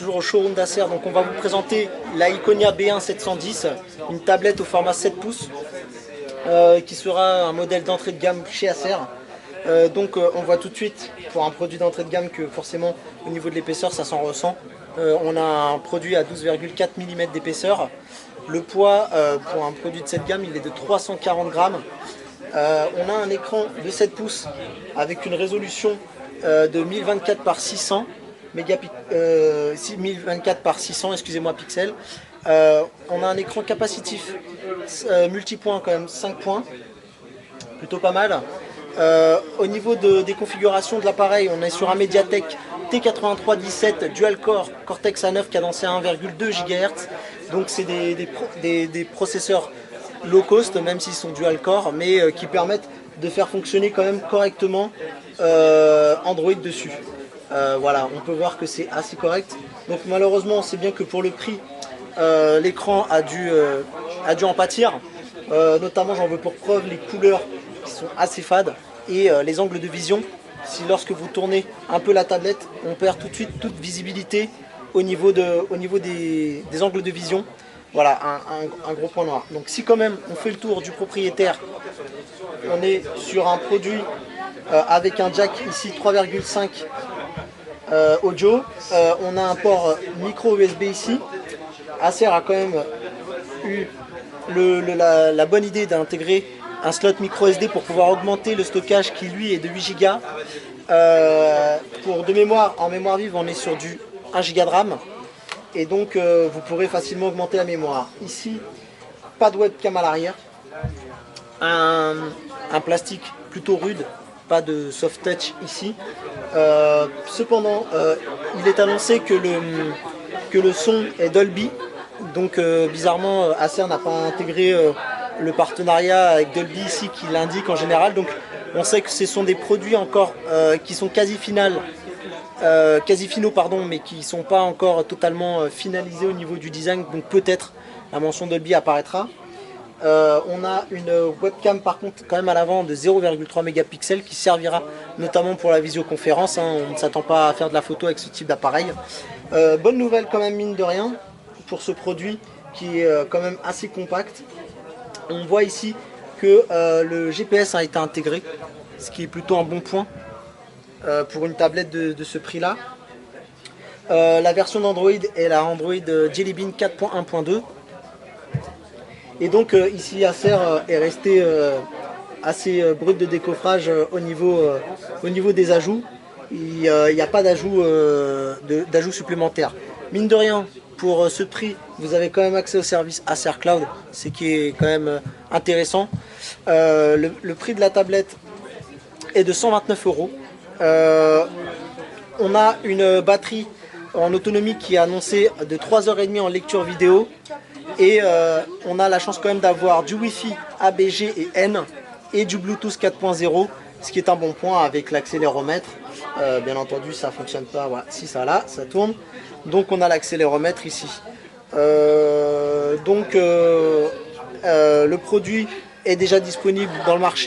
toujours au showroom d'Acer. Donc on va vous présenter la Iconia B1 710, une tablette au format 7 pouces qui sera un modèle d'entrée de gamme chez Acer. On voit tout de suite pour un produit d'entrée de gamme que forcément au niveau de l'épaisseur ça s'en ressent. On a un produit à 12,4 mm d'épaisseur. Le poids pour un produit de cette gamme il est de 340 grammes. On a un écran de 7 pouces avec une résolution de 1024 par 600 1024 par 600 excusez-moi pixels. On a un écran capacitif multipoint quand même 5 points, plutôt pas mal. Au niveau des configurations de l'appareil, on est sur un Mediatek T8317 dual core Cortex A9 cadencé à 1,2 GHz. Donc c'est des processeurs low cost, même s'ils sont dual core, mais qui permettent de faire fonctionner quand même correctement Android dessus. Voilà, on peut voir que c'est assez correct. Donc malheureusement, on sait bien que pour le prix, l'écran a dû en pâtir. Notamment, j'en veux pour preuve les couleurs qui sont assez fades et les angles de vision. Si lorsque vous tournez un peu la tablette, on perd tout de suite toute visibilité au niveau des angles de vision. Voilà, un gros point noir. Donc si quand même on fait le tour du propriétaire, on est sur un produit avec un jack ici 3,5 audio. On a un port micro USB ici. Acer a quand même eu la bonne idée d'intégrer un slot micro SD pour pouvoir augmenter le stockage qui lui est de 8 Go. De mémoire, en mémoire vive on est sur du 1 Go de RAM. Et donc vous pourrez facilement augmenter la mémoire. Ici, pas de webcam à l'arrière. Un plastique plutôt rude, pas de soft touch ici. Cependant, il est annoncé que le son est Dolby. Donc bizarrement, Acer n'a pas intégré le partenariat avec Dolby ici qui l'indique en général. Donc on sait que ce sont des produits encore qui sont quasi finaux, mais qui ne sont pas encore totalement finalisés au niveau du design. Donc peut-être la mention Dolby apparaîtra. On a une webcam par contre quand même à l'avant de 0,3 mégapixels qui servira notamment pour la visioconférence. On ne s'attend pas à faire de la photo avec ce type d'appareil. Bonne nouvelle quand même mine de rien pour ce produit qui est quand même assez compact. On voit ici que le GPS a été intégré, ce qui est plutôt un bon point pour une tablette de ce prix là. La version d'Android est la Android Jelly Bean 4.1.2. Et donc ici Acer est resté assez brut de décoffrage au niveau des ajouts. Il n'y a pas d'ajout supplémentaire. Mine de rien, pour ce prix, vous avez quand même accès au service Acer Cloud, ce qui est quand même intéressant. Le prix de la tablette est de 129 €. On a une batterie en autonomie qui est annoncée de 3h30 en lecture vidéo. Et on a la chance quand même d'avoir du Wi-Fi ABG et N et du Bluetooth 4.0, ce qui est un bon point avec l'accéléromètre. Bien entendu, ça fonctionne pas. Voilà. Si ça là, ça tourne. Donc on a l'accéléromètre ici. Le produit est déjà disponible dans le marché.